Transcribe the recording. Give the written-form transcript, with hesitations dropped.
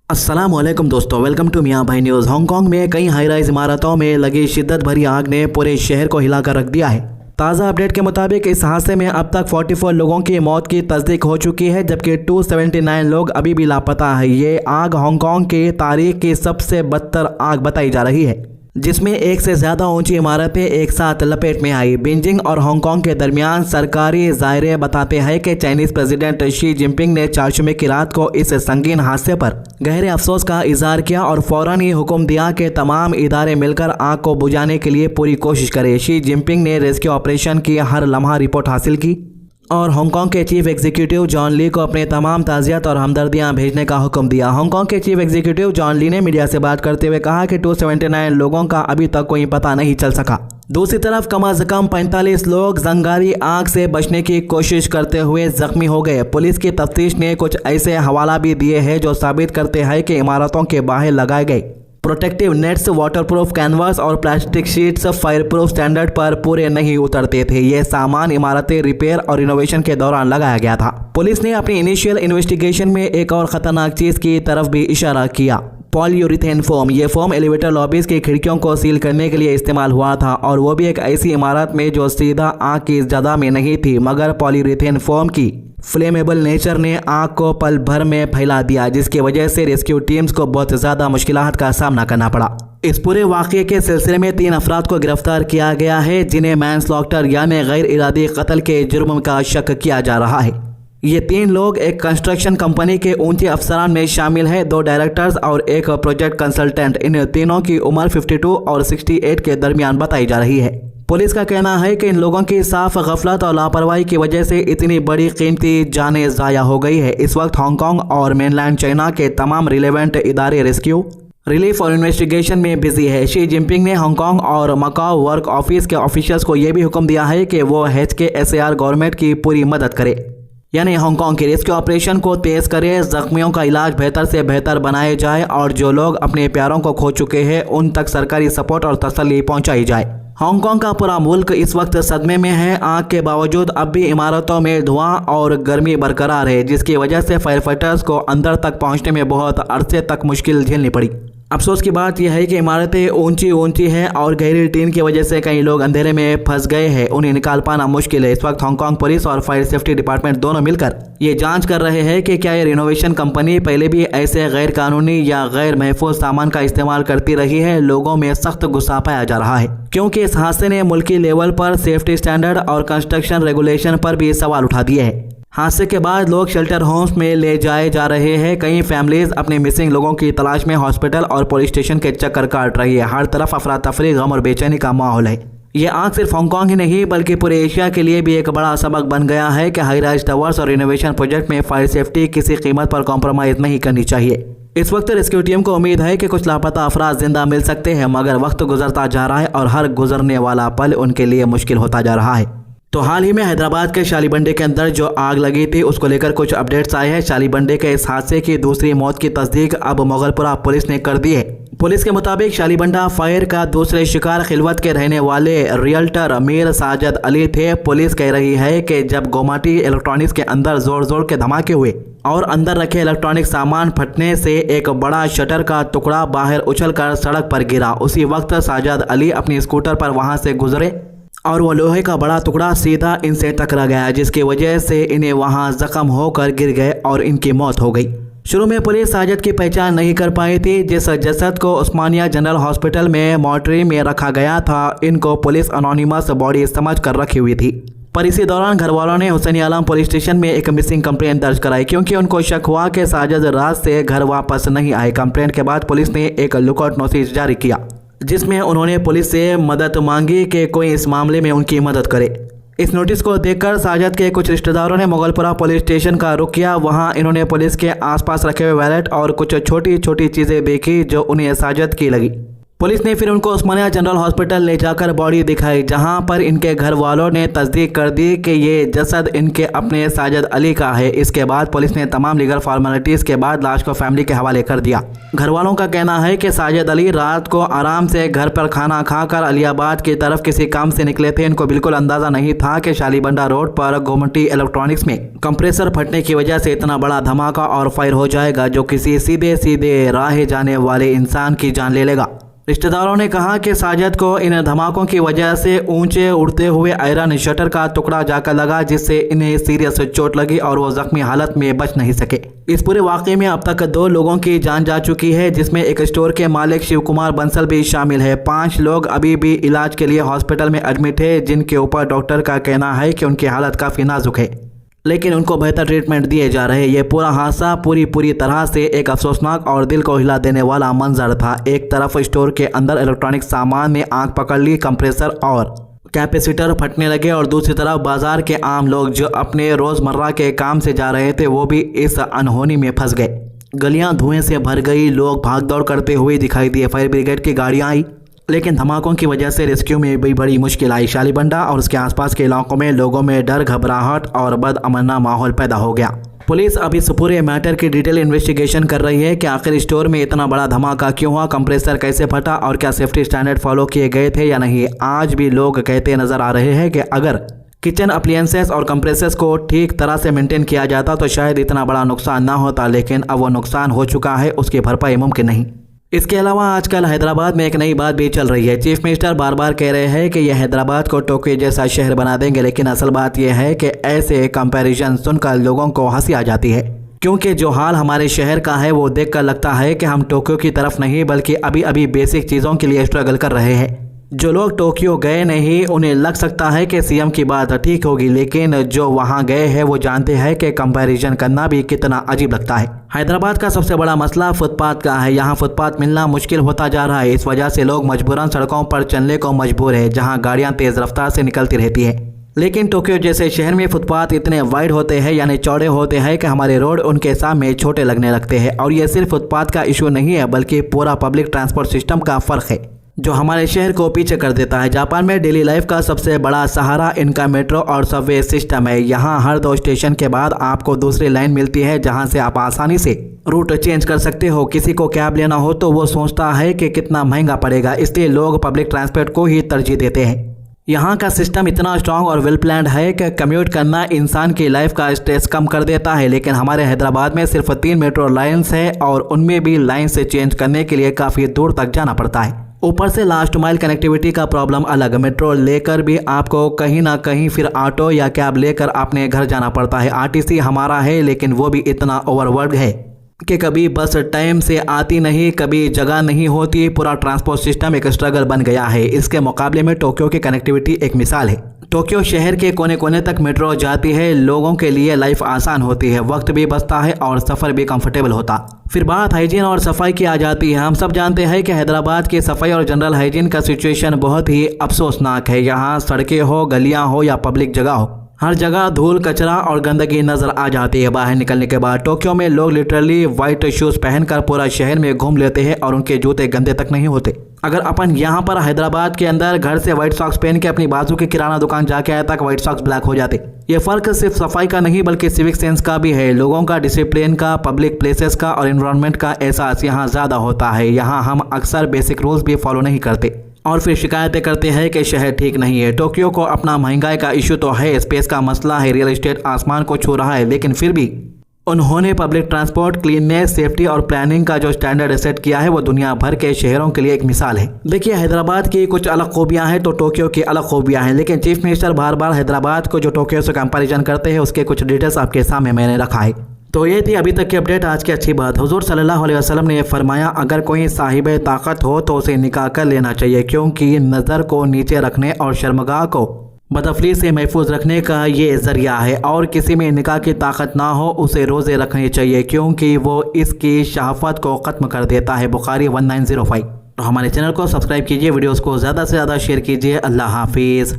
अस्सलामुअलैकुम दोस्तों, welcome to मियां भाई न्यूज़। हांगकांग में कई हाई राइज इमारतों में लगी शिद्दत भरी आग ने पूरे शहर को हिलाकर रख दिया है। ताज़ा अपडेट के मुताबिक इस हादसे में अब तक 44 लोगों की मौत की तस्दीक हो चुकी है, जबकि 279 लोग अभी भी लापता है। ये आग हांगकांग की तारीख की सबसे बदतर आग बताई जा रही है, जिसमें एक से ज़्यादा ऊंची इमारतें एक साथ लपेट में आई। बीजिंग और हांगकांग के दरमियान सरकारी ज़ायरे बताते हैं कि चाइनीज़ प्रेसिडेंट शी जिनपिंग ने चारशुमे की रात को इस संगीन हादसे पर गहरे अफसोस का इजहार किया और फौरन ही हुक्म दिया कि तमाम इदारे मिलकर आग को बुझाने के लिए पूरी कोशिश करें। शी जिनपिंग ने रेस्क्यू ऑपरेशन की हर लम्हा रिपोर्ट हासिल की और हांगकांग के चीफ एग्जीक्यूटिव जॉन ली को अपने तमाम ताज़ियत और हमदर्दियां भेजने का हुक्म दिया। हांगकांग के चीफ एग्जीक्यूटिव जॉन ली ने मीडिया से बात करते हुए कहा कि 279 लोगों का अभी तक कोई पता नहीं चल सका। दूसरी तरफ कम अज कम 45 लोग जंगारी आग से बचने की कोशिश करते हुए जख्मी हो गए। पुलिस की तफ्तीश ने कुछ ऐसे हवाला भी दिए हैं जो साबित करते हैं कि इमारतों के बाहर लगाए गए प्रोटेक्टिव नेट्स, वाटरप्रूफ कैनवास और प्लास्टिक शीट्स फायरप्रूफ स्टैंडर्ड पर पूरे नहीं उतरते थे। ये सामान इमारतें रिपेयर और रिनोवेशन के दौरान लगाया गया था। पुलिस ने अपनी इनिशियल इन्वेस्टिगेशन में एक और खतरनाक चीज की तरफ भी इशारा किया, पॉलीयूरेथेन फोम। ये फोम एलिवेटर लॉबीज की खिड़कियों को सील करने के लिए इस्तेमाल हुआ था, और वो भी एक ऐसी इमारत में जो सीधा आग की जगह में नहीं थी, मगर पॉलीयूरेथेन फोम की फ्लेमेबल नेचर ने आग को पल भर में फैला दिया, जिसकी वजह से रेस्क्यू टीम्स को बहुत ज़्यादा मुश्किलात का सामना करना पड़ा। इस पूरे वाक़ये के सिलसिले में 3 अफराद को गिरफ्तार किया गया है, जिन्हें मैनस्लॉटर यानी गैर इरादी कत्ल के जुर्म का शक किया जा रहा है। ये 3 लोग एक कंस्ट्रक्शन कंपनी के ऊंचे अफसरान में शामिल हैं, 2 डायरेक्टर्स और एक प्रोजेक्ट कंसल्टेंट। इन तीनों की उम्र 52 और 68 के दरमियान बताई जा रही है। पुलिस का कहना है कि इन लोगों की साफ गफलत और लापरवाही की वजह से इतनी बड़ी कीमती जानें ज़ाया हो गई है। इस वक्त हांगकांग और मेनलैंड चाइना के तमाम रिलेवेंट इदारे रेस्क्यू, रिलीफ और इन्वेस्टिगेशन में बिजी है। शी जिनपिंग ने हांगकांग और मकाओ वर्क ऑफिस के ऑफिशियल्स को यह भी हुक्म दिया है कि वो HKSAR गवर्नमेंट की पूरी मदद करे, यानी हांगकांग के रेस्क्यू ऑपरेशन को तेज करे, जख्मियों का इलाज बेहतर से बेहतर बनाए जाए और जो लोग अपने प्यारों को खो चुके हैं उन तक सरकारी सपोर्ट और तसल्ली पहुंचाई जाए। हांगकांग का पूरा मुल्क इस वक्त सदमे में है। आग के बावजूद अब भी इमारतों में धुआं और गर्मी बरकरार है, जिसकी वजह से फायर फाइटर्स को अंदर तक पहुंचने में बहुत अरसे तक मुश्किल झेलनी पड़ी। अफसोस की बात यह है कि इमारतें ऊंची हैं और गहरी टीन की वजह से कई लोग अंधेरे में फंस गए हैं, उन्हें निकाल पाना मुश्किल है। इस वक्त हांगकांग पुलिस और फायर सेफ्टी डिपार्टमेंट दोनों मिलकर ये जांच कर रहे हैं कि क्या ये रिनोवेशन कंपनी पहले भी ऐसे गैर कानूनी या गैर महफूज सामान का इस्तेमाल करती रही है। लोगों में सख्त गुस्सा पाया जा रहा है, क्योंकि इस हादसे ने मुल्की लेवल पर सेफ्टी स्टैंडर्ड और कंस्ट्रक्शन रेगुलेशन पर भी सवाल उठा दिए हैं। हादसे के बाद लोग शेल्टर होम्स में ले जाए जा रहे हैं। कई फैमिलीज अपने मिसिंग लोगों की तलाश में हॉस्पिटल और पुलिस स्टेशन के चक्कर काट रही है। हर तरफ अफरा तफरी, गम और बेचैनी का माहौल है। ये आग सिर्फ हांगकांग ही नहीं बल्कि पूरे एशिया के लिए भी एक बड़ा सबक बन गया है कि हाई राइज टावर्स और रिनोवेशन प्रोजेक्ट में फायर सेफ्टी किसी कीमत पर कॉम्प्रोमाइज नहीं करनी चाहिए। इस वक्त रेस्क्यू टीम को उम्मीद है कि कुछ लापता अफराद जिंदा मिल सकते हैं, मगर वक्त गुजरता जा रहा है और हर गुजरने वाला पल उनके लिए मुश्किल होता जा रहा है। तो हाल ही में हैदराबाद के शालीबंडे के अंदर जो आग लगी थी उसको लेकर कुछ अपडेट्स आए हैं। शालीबंडे के इस हादसे की दूसरी मौत की तस्दीक अब मुगलपुरा पुलिस ने कर दी है। पुलिस के मुताबिक शालीबंडा फायर का दूसरे शिकार खिलवत के रहने वाले रियल्टर मीर साजिद अली थे। पुलिस कह रही है कि जब गोमाटी इलेक्ट्रॉनिक्स के अंदर जोर जोर के धमाके हुए और अंदर रखे इलेक्ट्रॉनिक सामान फटने से एक बड़ा शटर का टुकड़ा बाहर उछलकर सड़क पर गिरा। उसी वक्त साजिद अली अपनी स्कूटर पर वहां से गुजरे और वो लोहे का बड़ा टुकड़ा सीधा इनसे टकरा गया, जिसकी वजह से इन्हें वहां जख्म होकर गिर गए और इनकी मौत हो गई। शुरू में पुलिस साजिद की पहचान नहीं कर पाई थी। जिस जसद को उस्मानिया जनरल हॉस्पिटल में मॉर्चरी में रखा गया था, इनको पुलिस अनोनिमस बॉडी समझ कर रखी हुई थी। पर इसी दौरान घर वालों ने हुसैन आलम पुलिस स्टेशन में एक मिसिंग कंप्लेंट दर्ज कराई, क्योंकि उनको शक हुआ कि साजिद रात से घर वापस नहीं आए। कंप्लेंट के बाद पुलिस ने एक लुकआउट नोटिस जारी किया, जिसमें उन्होंने पुलिस से मदद मांगी कि कोई इस मामले में उनकी मदद करे। इस नोटिस को देखकर साजिद के कुछ रिश्तेदारों ने मुगलपुरा पुलिस स्टेशन का रुख किया। वहां इन्होंने पुलिस के आसपास रखे हुए वैलेट और कुछ छोटी छोटी चीज़ें देखी जो उन्हें साजिद की लगी। पुलिस ने फिर उनको उस्मानिया जनरल हॉस्पिटल ले जाकर बॉडी दिखाई, जहां पर इनके घर वालों ने तस्दीक कर दी कि ये जसद इनके अपने साजिद अली का है। इसके बाद पुलिस ने तमाम लीगल फॉर्मेलिटीज़ के बाद लाश को फैमिली के हवाले कर दिया। घर वालों का कहना है कि साजिद अली रात को आराम से घर पर खाना खाकर अलियाबाद की तरफ किसी काम से निकले थे। इनको बिल्कुल अंदाज़ा नहीं था कि शालीबंडा रोड पर गोमटी इलेक्ट्रॉनिक्स में कंप्रेसर फटने की वजह से इतना बड़ा धमाका और फायर हो जाएगा जो किसी सीधे सीधे राह जाने वाले इंसान की जान ले लेगा। रिश्तेदारों ने कहा कि साजिद को इन धमाकों की वजह से ऊंचे उड़ते हुए आयरन शटर का टुकड़ा जाकर लगा, जिससे इन्हें सीरियस चोट लगी और वो जख्मी हालत में बच नहीं सके। इस पूरे वाकये में अब तक 2 लोगों की जान जा चुकी है, जिसमें एक स्टोर के मालिक शिव कुमार बंसल भी शामिल है। 5 लोग अभी भी इलाज के लिए हॉस्पिटल में एडमिट है, जिनके ऊपर डॉक्टर का कहना है कि उनकी हालत काफ़ी नाजुक है, लेकिन उनको बेहतर ट्रीटमेंट दिए जा रहे हैं। ये पूरा हादसा पूरी तरह से एक अफसोसनाक और दिल को हिला देने वाला मंजर था। एक तरफ स्टोर के अंदर इलेक्ट्रॉनिक सामान ने आग पकड़ ली, कंप्रेसर और कैपेसिटर फटने लगे, और दूसरी तरफ बाजार के आम लोग जो अपने रोज़मर्रा के काम से जा रहे थे वो भी इस अनहोनी में फंस गए। गलियां धुएं से भर गई, लोग भाग दौड़ करते हुए दिखाई दिए। फायर ब्रिगेड की गाड़ियाँ आई, लेकिन धमाकों की वजह से रेस्क्यू में भी बड़ी मुश्किल आई। शालीबंडा और उसके आसपास के इलाकों में लोगों में डर, घबराहट और बदअमना माहौल पैदा हो गया। पुलिस अब इस पूरे मैटर की डिटेल इन्वेस्टिगेशन कर रही है कि आखिर स्टोर में इतना बड़ा धमाका क्यों हुआ, कंप्रेसर कैसे फटा और क्या सेफ्टी स्टैंडर्ड फॉलो किए गए थे या नहीं। आज भी लोग कहते नजर आ रहे हैं कि अगर किचन अप्लायंसेस और कंप्रेसर्स को ठीक तरह से मेंटेन किया जाता तो शायद इतना बड़ा नुकसान ना होता, लेकिन अब वो नुकसान हो चुका है, उसकी भरपाई मुमकिन नहीं। इसके अलावा आजकल हैदराबाद में एक नई बात भी चल रही है। चीफ मिनिस्टर बार बार कह रहे हैं कि यह हैदराबाद को टोक्यो जैसा शहर बना देंगे, लेकिन असल बात यह है कि ऐसे कंपैरिजन सुनकर लोगों को हंसी आ जाती है, क्योंकि जो हाल हमारे शहर का है वो देखकर लगता है कि हम टोक्यो की तरफ नहीं बल्कि अभी अभी बेसिक चीज़ों के लिए स्ट्रगल कर रहे हैं। जो लोग टोक्यो गए नहीं उन्हें लग सकता है कि सीएम की बात ठीक होगी, लेकिन जो वहां गए हैं वो जानते हैं कि कंपैरिजन करना भी कितना अजीब लगता है। हैदराबाद का सबसे बड़ा मसला फुटपाथ का है। यहाँ फुटपाथ मिलना मुश्किल होता जा रहा है। इस वजह से लोग मजबूरन सड़कों पर चलने को मजबूर है, जहाँ गाड़ियाँ तेज़ रफ्तार से निकलती रहती है। लेकिन टोक्यो जैसे शहर में फुटपाथ इतने वाइड होते हैं, यानी चौड़े होते हैं कि हमारे रोड उनके सामने छोटे लगने लगते हैं। और ये सिर्फ फुटपाथ का इशू नहीं है, बल्कि पूरा पब्लिक ट्रांसपोर्ट सिस्टम का फ़र्क है जो हमारे शहर को पीछे कर देता है। जापान में डेली लाइफ का सबसे बड़ा सहारा इनका मेट्रो और सबवे सिस्टम है। यहाँ हर 2 स्टेशन के बाद आपको दूसरी लाइन मिलती है, जहाँ से आप आसानी से रूट चेंज कर सकते हो। किसी को कैब लेना हो तो वो सोचता है कि कितना महंगा पड़ेगा, इसलिए लोग पब्लिक ट्रांसपोर्ट को ही तरजीह देते हैं। यहाँ का सिस्टम इतना स्ट्रांग और वेल प्लान्ड है कि कम्यूट करना इंसान की लाइफ का स्ट्रेस कम कर देता है। लेकिन हमारे हैदराबाद में सिर्फ 3 मेट्रो लाइन्स है और उनमें भी लाइन से चेंज करने के लिए काफ़ी दूर तक जाना पड़ता है। ऊपर से लास्ट माइल कनेक्टिविटी का प्रॉब्लम अलग। मेट्रो लेकर भी आपको कहीं ना कहीं फिर ऑटो या कैब लेकर अपने घर जाना पड़ता है। आरटीसी हमारा है, लेकिन वो भी इतना ओवरवर्ल्ड है कि कभी बस टाइम से आती नहीं, कभी जगह नहीं होती। पूरा ट्रांसपोर्ट सिस्टम एक स्ट्रगल बन गया है। इसके मुकाबले में टोक्यो की कनेक्टिविटी एक मिसाल है। टोक्यो शहर के कोने कोने तक मेट्रो जाती है, लोगों के लिए लाइफ आसान होती है, वक्त भी बचता है और सफ़र भी कंफर्टेबल होता। फिर बात हाइजीन और सफाई की आ जाती है। हम सब जानते हैं कि हैदराबाद की सफाई और जनरल हाइजीन का सिचुएशन बहुत ही अफसोसनाक है। यहाँ सड़कें हो, गलियाँ हो या पब्लिक जगह हो, हर जगह धूल, कचरा और गंदगी नजर आ जाती है बाहर निकलने के बाद। टोक्यो में लोग लिटरली वाइट शूज़ पहनकर पूरा शहर में घूम लेते हैं और उनके जूते गंदे तक नहीं होते। अगर अपन यहाँ पर हैदराबाद के अंदर घर से व्हाइट सॉक्स पहन के अपनी बाजू की किराना दुकान जाके आए तक व्हाइट सॉक्स ब्लैक हो जाते। ये फर्क सिर्फ सफाई का नहीं बल्कि सिविक सेंस का भी है। लोगों का डिसिप्लिन का, पब्लिक प्लेसेस का और एनवायरनमेंट का एहसास यहाँ ज़्यादा होता है। यहाँ हम अक्सर बेसिक रूल्स भी फॉलो नहीं करते और फिर शिकायतें करते हैं कि शहर ठीक नहीं है। टोक्यो को अपना महंगाई का इशू तो है, स्पेस का मसला है, रियल एस्टेट आसमान को छू रहा है, लेकिन फिर भी उन्होंने पब्लिक ट्रांसपोर्ट, क्लीननेस, सेफ्टी और प्लानिंग का जो स्टैंडर्ड सेट किया है वो दुनिया भर के शहरों के लिए एक मिसाल है। देखिए, हैदराबाद की कुछ अलग खूबियां हैं तो टोक्यो की अलग खूबियां हैं, लेकिन चीफ मिनिस्टर बार बार हैदराबाद को जो टोक्यो से कंपैरिजन करते हैं उसके कुछ डिटेल्स आपके सामने मैंने रखा है। तो ये थी अभी तक की अपडेट। आज की अच्छी बात, हुजूर सल्लल्लाहु अलैहि वसल्लम ने फरमाया, अगर कोई साहिब ताकत हो तो उसे निकाह कर लेना चाहिए, क्योंकि नज़र को नीचे रखने और शर्मगाह को बदफली से महफूज रखने का ये ज़रिया है। और किसी में निकाह की ताकत ना हो उसे रोज़े रखने चाहिए, क्योंकि वो इसकी शहाफत को ख़त्म कर देता है। बुखारी 1905। तो हमारे चैनल को सब्सक्राइब कीजिए, वीडियोज़ को ज़्यादा से ज़्यादा शेयर कीजिए। अल्लाह हाफिज़।